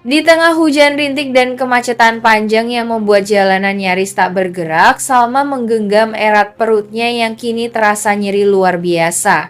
Di tengah hujan rintik dan kemacetan panjang yang membuat jalanan nyaris tak bergerak, Salma menggenggam erat perutnya yang kini terasa nyeri luar biasa.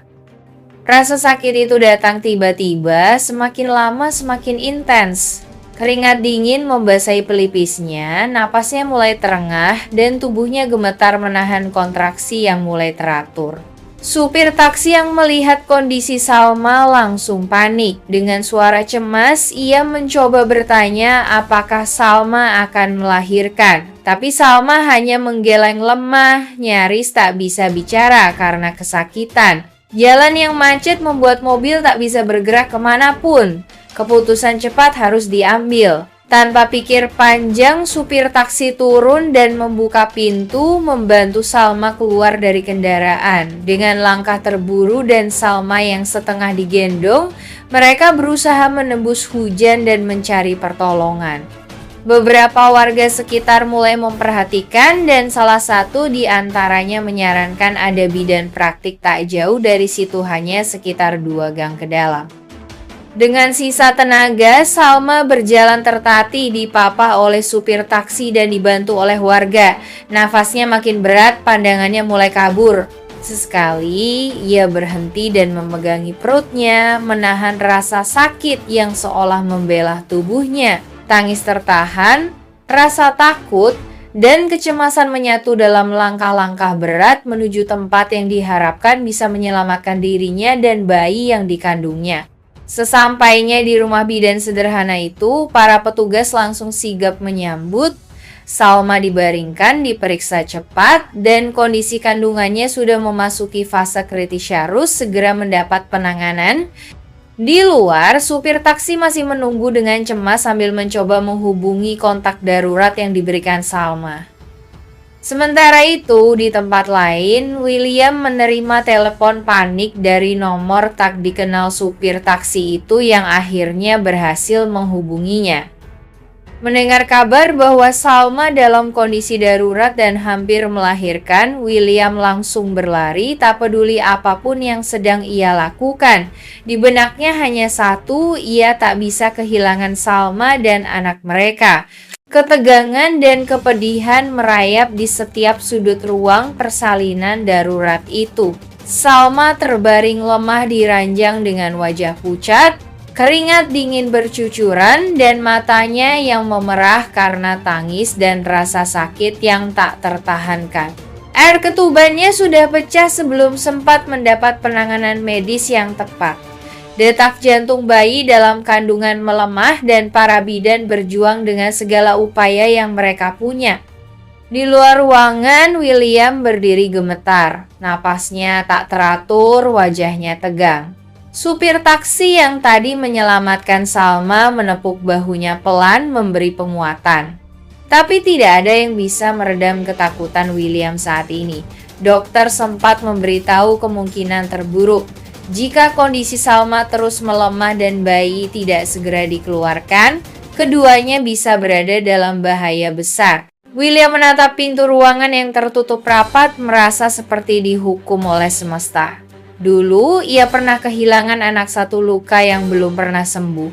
Rasa sakit itu datang tiba-tiba, semakin lama semakin intens. Keringat dingin membasahi pelipisnya, napasnya mulai terengah, dan tubuhnya gemetar menahan kontraksi yang mulai teratur. Supir taksi yang melihat kondisi Salma langsung panik. Dengan suara cemas, ia mencoba bertanya apakah Salma akan melahirkan. Tapi Salma hanya menggeleng lemah, nyaris tak bisa bicara karena kesakitan. Jalan yang macet membuat mobil tak bisa bergerak kemanapun. Keputusan cepat harus diambil. Tanpa pikir panjang, supir taksi turun dan membuka pintu, membantu Salma keluar dari kendaraan. Dengan langkah terburu dan Salma yang setengah digendong, mereka berusaha menembus hujan dan mencari pertolongan. Beberapa warga sekitar mulai memperhatikan dan salah satu di antaranya menyarankan ada bidan praktik tak jauh dari situ, hanya sekitar 2 gang ke dalam. Dengan sisa tenaga, Salma berjalan tertatih dipapah oleh supir taksi dan dibantu oleh warga. Nafasnya makin berat, pandangannya mulai kabur. Sesekali, ia berhenti dan memegangi perutnya, menahan rasa sakit yang seolah membelah tubuhnya. Tangis tertahan, rasa takut, dan kecemasan menyatu dalam langkah-langkah berat menuju tempat yang diharapkan bisa menyelamatkan dirinya dan bayi yang dikandungnya. Sesampainya di rumah bidan sederhana itu, para petugas langsung sigap menyambut. Salma dibaringkan, diperiksa cepat, dan kondisi kandungannya sudah memasuki fase kritis, harus segera mendapat penanganan. Di luar, supir taksi masih menunggu dengan cemas sambil mencoba menghubungi kontak darurat yang diberikan Salma. Sementara itu, di tempat lain, William menerima telepon panik dari nomor tak dikenal supir taksi itu yang akhirnya berhasil menghubunginya. Mendengar kabar bahwa Salma dalam kondisi darurat dan hampir melahirkan, William langsung berlari, tak peduli apapun yang sedang ia lakukan. Di benaknya hanya satu, ia tak bisa kehilangan Salma dan anak mereka. Ketegangan dan kepedihan merayap di setiap sudut ruang persalinan darurat itu. Salma terbaring lemah di ranjang dengan wajah pucat, keringat dingin bercucuran, dan matanya yang memerah karena tangis dan rasa sakit yang tak tertahankan. Air ketubannya sudah pecah sebelum sempat mendapat penanganan medis yang tepat. Detak jantung bayi dalam kandungan melemah dan para bidan berjuang dengan segala upaya yang mereka punya. Di luar ruangan, William berdiri gemetar. Napasnya tak teratur, wajahnya tegang. Supir taksi yang tadi menyelamatkan Salma menepuk bahunya pelan, memberi penguatan. Tapi tidak ada yang bisa meredam ketakutan William saat ini. Dokter sempat memberitahu kemungkinan terburuk. Jika kondisi Salma terus melemah dan bayi tidak segera dikeluarkan, keduanya bisa berada dalam bahaya besar. William menatap pintu ruangan yang tertutup rapat, merasa seperti dihukum oleh semesta. Dulu, ia pernah kehilangan anak satu luka yang belum pernah sembuh.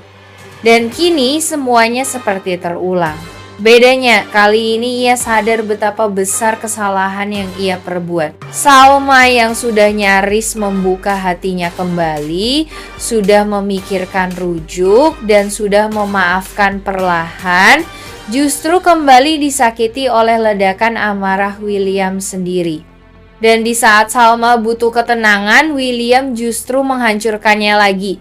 Dan kini, semuanya seperti terulang. Bedanya, kali ini ia sadar betapa besar kesalahan yang ia perbuat. Salma yang sudah nyaris membuka hatinya kembali, sudah memikirkan rujuk, dan sudah memaafkan perlahan, justru kembali disakiti oleh ledakan amarah William sendiri. Dan di saat Salma butuh ketenangan, William justru menghancurkannya lagi.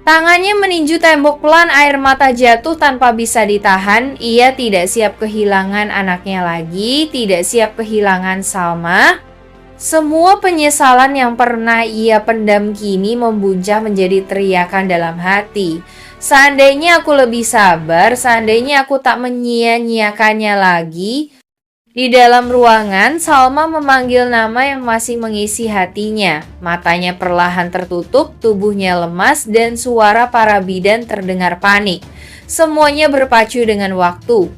Tangannya meninju tembok pelan, air mata jatuh tanpa bisa ditahan. Ia tidak siap kehilangan anaknya lagi, tidak siap kehilangan Salma. Semua penyesalan yang pernah ia pendam kini membuncah menjadi teriakan dalam hati. Seandainya aku lebih sabar, seandainya aku tak menyia-nyiakannya lagi. Di dalam ruangan, Salma memanggil nama yang masih mengisi hatinya. Matanya perlahan tertutup, tubuhnya lemas, dan suara para bidan terdengar panik. Semuanya berpacu dengan waktu.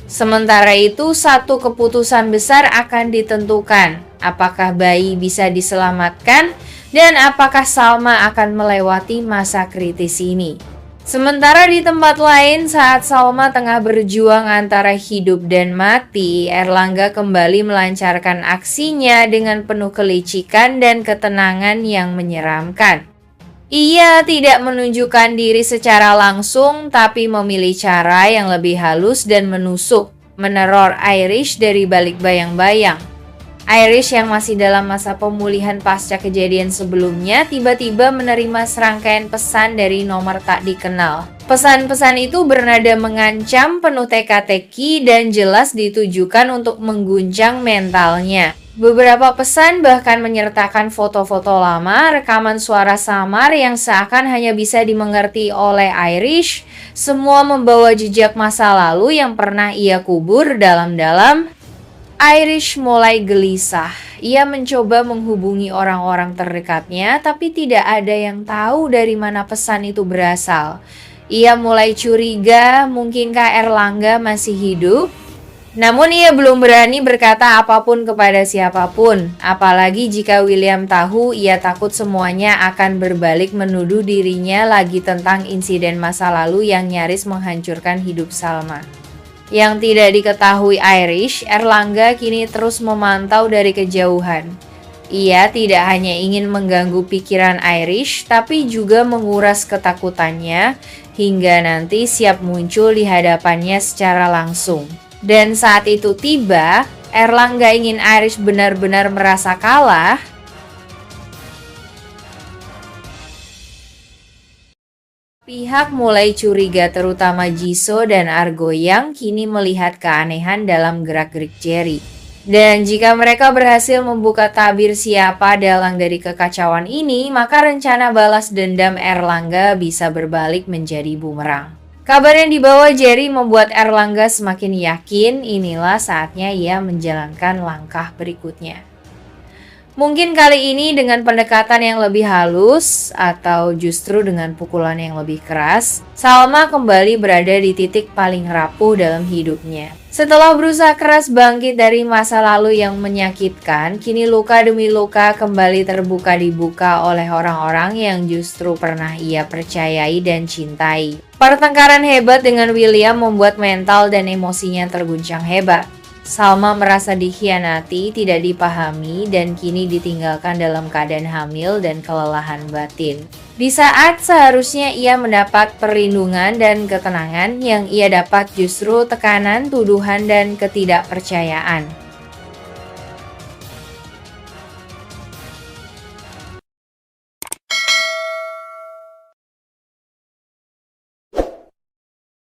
Sementara itu, satu keputusan besar akan ditentukan. Apakah bayi bisa diselamatkan, dan apakah Salma akan melewati masa kritis ini? Sementara di tempat lain, saat Salma tengah berjuang antara hidup dan mati, Erlangga kembali melancarkan aksinya dengan penuh kelicikan dan ketenangan yang menyeramkan. Ia tidak menunjukkan diri secara langsung, tapi memilih cara yang lebih halus dan menusuk, meneror Irish dari balik bayang-bayang. Irish yang masih dalam masa pemulihan pasca kejadian sebelumnya tiba-tiba menerima serangkaian pesan dari nomor tak dikenal. Pesan-pesan itu bernada mengancam, penuh teka-teki, dan jelas ditujukan untuk mengguncang mentalnya. Beberapa pesan bahkan menyertakan foto-foto lama, rekaman suara samar yang seakan hanya bisa dimengerti oleh Irish, semua membawa jejak masa lalu yang pernah ia kubur dalam-dalam. Irish mulai gelisah. Ia mencoba menghubungi orang-orang terdekatnya, tapi tidak ada yang tahu dari mana pesan itu berasal. Ia mulai curiga, mungkinkah Erlangga masih hidup? Namun ia belum berani berkata apapun kepada siapapun, apalagi jika William tahu. Ia takut semuanya akan berbalik menuduh dirinya lagi tentang insiden masa lalu yang nyaris menghancurkan hidup Salma. Yang tidak diketahui Irish, Erlangga kini terus memantau dari kejauhan. Ia tidak hanya ingin mengganggu pikiran Irish, tapi juga menguras ketakutannya hingga nanti siap muncul di hadapannya secara langsung. Dan saat itu tiba, Erlangga ingin Irish benar-benar merasa kalah. Pihak mulai curiga, terutama Jisoo dan Argo yang kini melihat keanehan dalam gerak-gerik Jerry. Dan jika mereka berhasil membuka tabir siapa dalang dari kekacauan ini, maka rencana balas dendam Erlangga bisa berbalik menjadi bumerang. Kabar yang dibawa Jerry membuat Erlangga semakin yakin inilah saatnya ia menjalankan langkah berikutnya. Mungkin kali ini dengan pendekatan yang lebih halus atau justru dengan pukulan yang lebih keras, Salma kembali berada di titik paling rapuh dalam hidupnya. Setelah berusaha keras bangkit dari masa lalu yang menyakitkan, kini luka demi luka kembali terbuka-dibuka oleh orang-orang yang justru pernah ia percayai dan cintai. Pertengkaran hebat dengan William membuat mental dan emosinya terguncang hebat. Salma merasa dikhianati, tidak dipahami, dan kini ditinggalkan dalam keadaan hamil dan kelelahan batin. Di saat seharusnya ia mendapat perlindungan dan ketenangan, yang ia dapat justru tekanan, tuduhan, dan ketidakpercayaan.